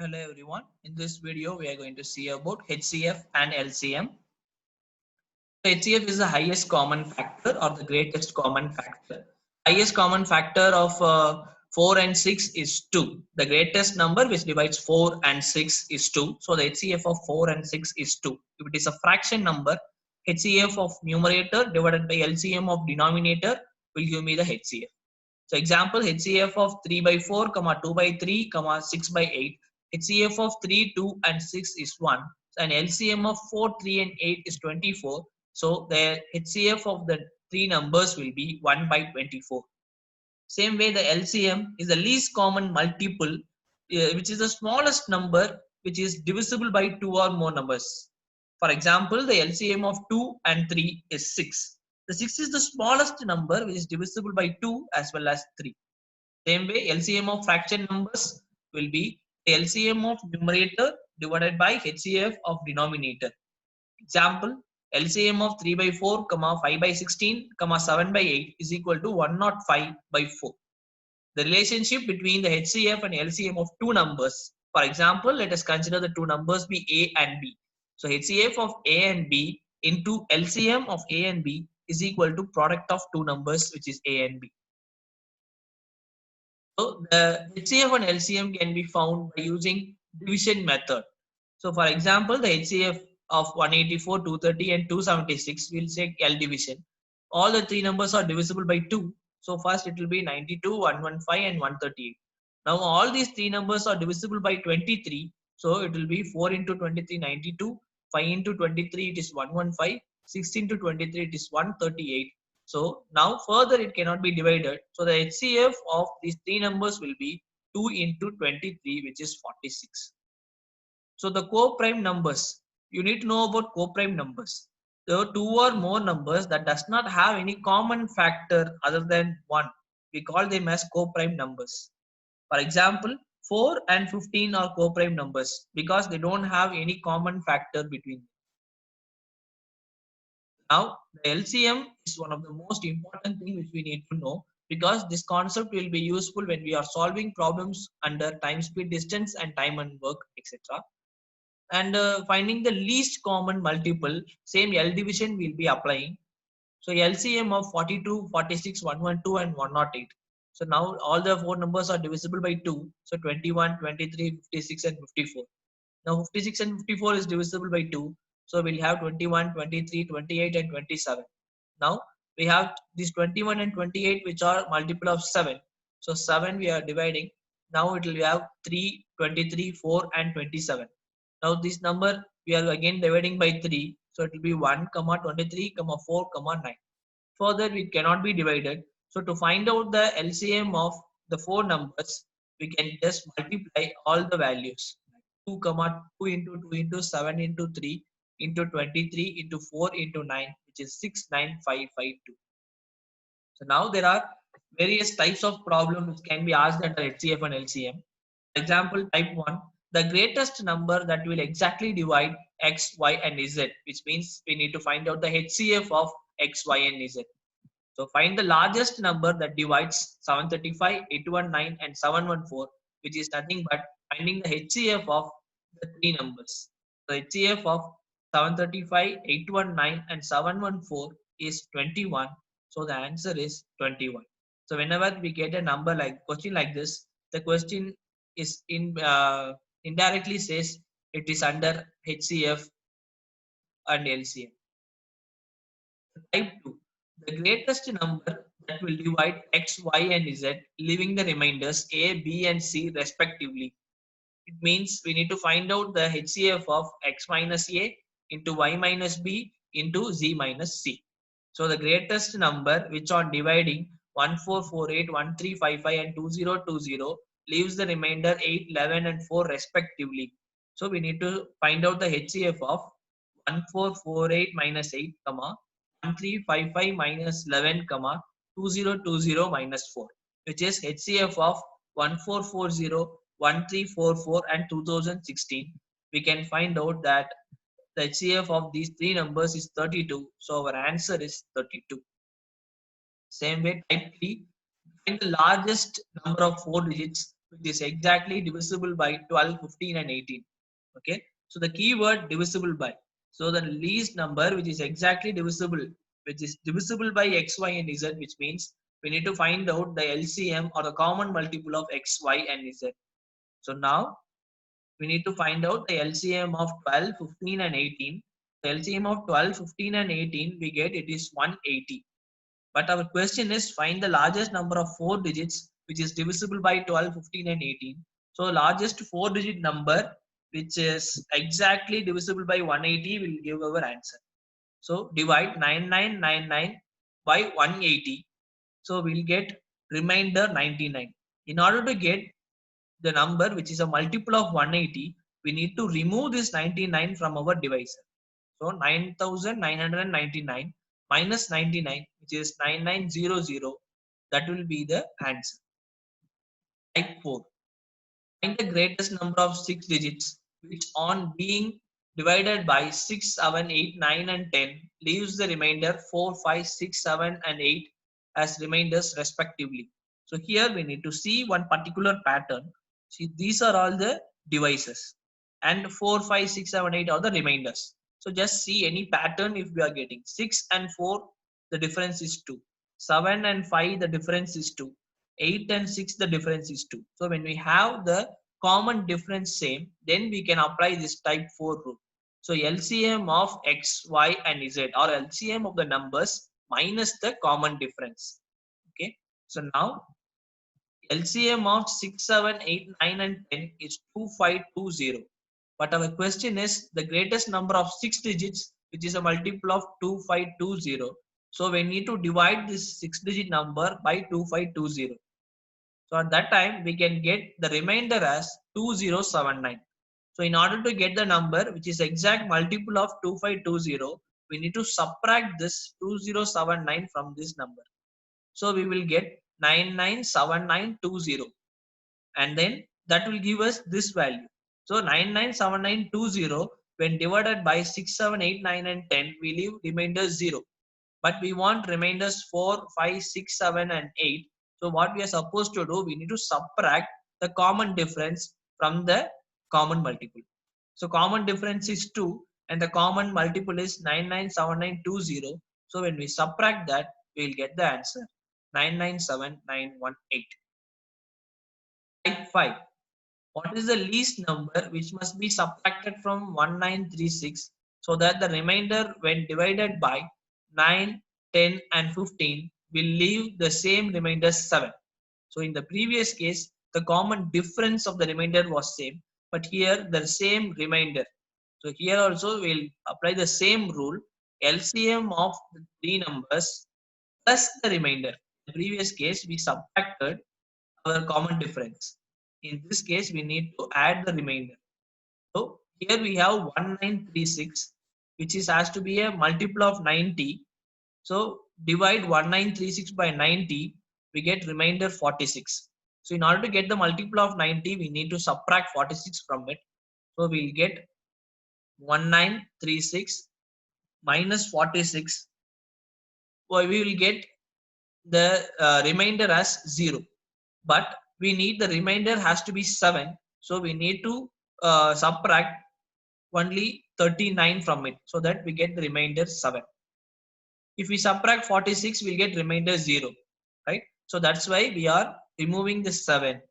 Hello everyone. In this video, we are going to see about HCF and LCM. HCF is the highest common factor or the greatest common factor. Highest common factor of 4 and 6 is 2. The greatest number which divides 4 and 6 is 2. So the HCF of 4 and 6 is 2. If it is a fraction number, HCF of numerator divided by LCM of denominator will give me the HCF. So example HCF of 3 by 4, 2 by 3, 6 by 8. HCF of 3, 2 and 6 is 1. And LCM of 4, 3 and 8 is 24. So the HCF of the three numbers will be 1 by 24. Same way the LCM is the least common multiple which is the smallest number which is divisible by 2 or more numbers. For example, the LCM of 2 and 3 is 6. The 6 is the smallest number which is divisible by 2 as well as 3. Same way, LCM of fraction numbers will be the LCM of numerator divided by HCF of denominator. Example, LCM of 3 by 4, 5 by 16, 7 by 8 is equal to 105 by 4. The relationship between the HCF and LCM of two numbers. For example, let us consider the two numbers be A and B. So HCF of A and B into LCM of A and B is equal to product of two numbers which is A and B. So the HCF and LCM can be found by using division method. So for example, the HCF of 184, 230 and 276 will take L division. All the three numbers are divisible by 2. So first it will be 92, 115 and 138. Now all these three numbers are divisible by 23. So it will be 4 into 23, 92, 5 into 23 it is 115, 6 into 23 it is 138. So now further it cannot be divided. So the HCF of these three numbers will be 2 into 23 which is 46. So the co-prime numbers, you need to know about co-prime numbers. So two or more numbers that does not have any common factor other than 1. We call them as co-prime numbers. For example, 4 and 15 are co-prime numbers because they don't have any common factor between them. Now, the LCM is one of the most important thing which we need to know because this concept will be useful when we are solving problems under time, speed, distance and time and work, etc. And finding the least common multiple, same L division will be applying. So LCM of 42, 46, 112 and 108. So now all the four numbers are divisible by 2. So 21, 23, 56 and 54. Now 56 and 54 is divisible by 2. So we'll have 21, 23, 28 and 27. Now we have these 21 and 28 which are multiple of 7. So 7 we are dividing. Now it will have 3, 23, 4 and 27. Now this number we are again dividing by 3. So it will be 1, 23, 4, 9. Further we cannot be divided. So to find out the LCM of the four numbers, we can just multiply all the values. 2, 2 into 2 into 7 into 3 into 23 into 4 into 9 which is 69552. So now there are various types of problems which can be asked under HCF and LCM. Example type 1, the greatest number that will exactly divide x, y and z, which means we need to find out the HCF of x, y and z. So find the largest number that divides 735, 819 and 714, which is nothing but finding the HCF of the three numbers. The HCF of 735, 819 and 714 is 21. So the answer is 21. So whenever we get a number like question like this, the question is indirectly says it is under HCF and LCM. Type 2. The greatest number that will divide x, y and z, leaving the remainders a, b and c respectively. It means we need to find out the HCF of x minus a into y minus b into z minus c. So the greatest number which on dividing 1448, 1355 and 2020 leaves the remainder 8, 11 and 4 respectively. So we need to find out the HCF of 1448 minus 8, 1355 minus 11, 2020 minus 4, which is HCF of 1440, 1344 and 2016. We can find out that the HCF of these three numbers is 32. So our answer is 32. Same way type 3, find the largest number of 4 digits which is exactly divisible by 12, 15 and 18. Okay. So the keyword divisible by. So the least number which is exactly divisible, which is divisible by x, y and z, which means we need to find out the LCM or the common multiple of x, y and z. So now we need to find out the LCM of 12, 15 and 18. The LCM of 12, 15 and 18 we get it is 180. But our question is find the largest number of 4 digits which is divisible by 12, 15 and 18. So largest 4 digit number which is exactly divisible by 180 will give our answer. So divide 9999 by 180. So we'll get remainder 99. In order to get the number which is a multiple of 180, we need to remove this 99 from our divisor. So 9999 minus 99, which is 9900, that will be the answer. Type 4. Find the greatest number of 6 digits which on being divided by 6, 7, 8, 9 and 10 leaves the remainder 4, 5, 6, 7 and 8 as remainders respectively. So here we need to see one particular pattern. See, these are all the divisors and 4, 5, 6, 7, 8 are the remainders. So just see any pattern if we are getting 6 and 4, the difference is 2. 7 and 5, the difference is 2. 8 and 6, the difference is 2. So when we have the common difference same, then we can apply this type 4 rule. So LCM of x, y and z, or LCM of the numbers minus the common difference. Okay. So now LCM of 6, 7, 8, 9 and 10 is 2520. But our question is the greatest number of 6 digits which is a multiple of 2520. So we need to divide this 6 digit number by 2520. So at that time we can get the remainder as 2079. So in order to get the number which is exact multiple of 2520, we need to subtract this 2079 from this number. So we will get 997920, and then that will give us this value. So 997920 when divided by 6, 7, 8, 9 and 10 we leave remainder 0. But we want remainders 4, 5, 6, 7 and 8. So what we are supposed to do, we need to subtract the common difference from the common multiple. So common difference is 2 and the common multiple is 997920. So when we subtract that, we will get the answer 997918. Type 5. What is the least number which must be subtracted from 1936 so that the remainder when divided by 9, 10 and 15 will leave the same remainder 7. So in the previous case, the common difference of the remainder was same, but here the same remainder. So here also we'll apply the same rule. LCM of the three numbers plus the remainder. In the previous case, we subtracted our common difference. In this case, we need to add the remainder. So here we have 1936, which is has to be a multiple of 90. So divide 1936 by 90, we get remainder 46. So in order to get the multiple of 90, we need to subtract 46 from it. So we'll get 1936 minus 46. Well, we will get the remainder as 0. But we need the remainder has to be 7. So we need to subtract only 39 from it so that we get the remainder 7. If we subtract 46, we'll get remainder 0, right? So that's why we are removing the 7.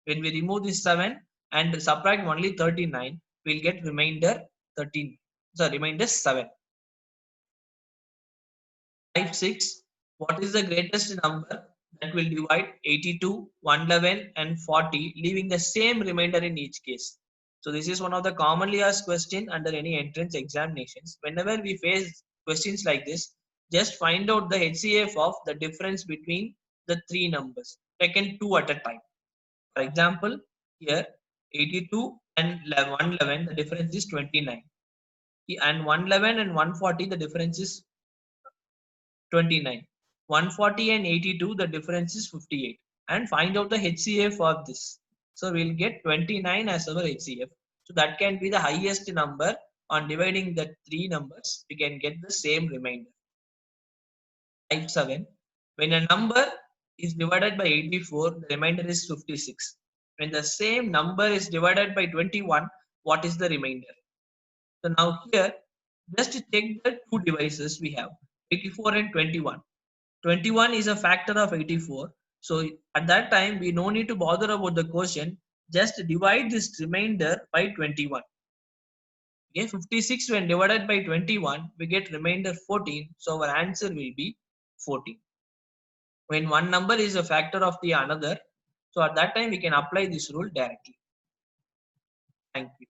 When we remove this 7 and subtract only 39, we'll get remainder 13. So remainder 7. Type 6. What is the greatest number that will divide 82, 111 and 40, leaving the same remainder in each case? So this is one of the commonly asked question under any entrance examinations. Whenever we face questions like this, just find out the HCF of the difference between the three numbers, taken two at a time. For example, here 82 and 111, the difference is 29. And 111 and 140, the difference is 29. 140 and 82, the difference is 58. And find out the HCF of this. So we'll get 29 as our HCF. So that can be the highest number. On dividing the three numbers, we can get the same remainder. Type 7. When a number is divided by 84, the remainder is 56. When the same number is divided by 21, what is the remainder? So now here, just to check the two devices we have, 84 and 21. 21 is a factor of 84. So at that time, we no need to bother about the quotient. Just divide this remainder by 21. Okay, 56 when divided by 21, we get remainder 14. So our answer will be 14. When one number is a factor of the another, so at that time we can apply this rule directly. Thank you.